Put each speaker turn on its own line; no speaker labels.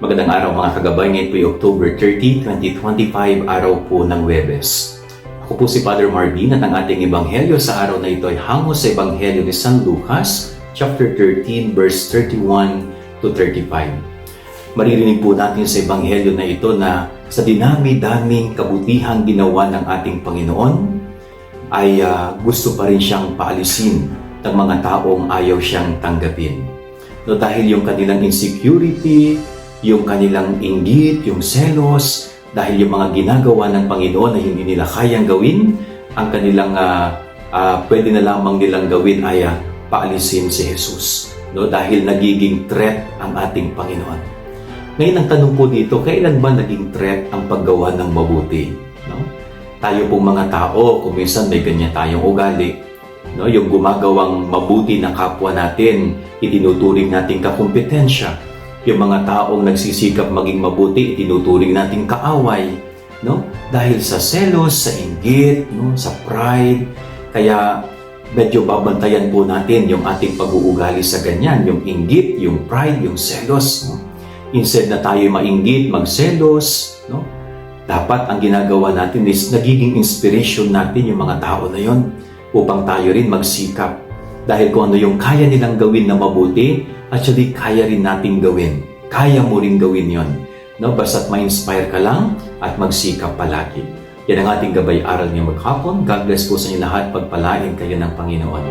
Magandang araw mga kagabay, ngayon po ay October 30, 2025, araw po ng Huwebes. Ako po si Father Marvin at ang ating ebanghelyo sa araw na ito ay hango sa ebanghelyo ni San Lucas, chapter 13, verse 31 to 35. Maririnig po natin sa ebanghelyo na ito na sa dinami-daming kabutihang ginawa ng ating Panginoon ay gusto pa rin siyang paalisin ng mga taong ayaw siyang tanggapin. No, dahil yung kanilang insecurity, yung kanilang inggit, yung selos, dahil yung mga ginagawa ng Panginoon na hindi nila kayang gawin, ang kanilang pwede na lamang nilang gawin ay paalisin si Jesus. No? Dahil nagiging threat ang ating Panginoon. Ngayon ang tanong po dito, kailan ba naging threat ang paggawa ng mabuti? No? Tayo pong mga tao, kung minsan may ganyan tayong ugali, no? Yung gumagawang mabuti na kapwa natin, itinuturing nating kakumpetensya. Yung mga taong nagsisikap maging mabuti, itinuturing nating kaaway, no? Dahil sa selos, sa inggit, no? Sa pride. Kaya medyo babantayan po natin yung ating pag-uugali sa ganyan, yung inggit, yung pride, yung selos, no? Instead na tayo mainggit, magselos, no? Dapat ang ginagawa natin is nagiging inspiration natin yung mga tao na yon upang tayo rin magsikap. Dahil kung ano yung kaya nilang gawin na mabuti, actually kaya rin nating gawin. Kaya mo rin gawin yon. No? Basta't ma-inspire ka lang at magsikap palagi. Yan ang ating gabay aral ngayong maghapon. God bless po sa inyo lahat. Pagpalain kayo ng Panginoon.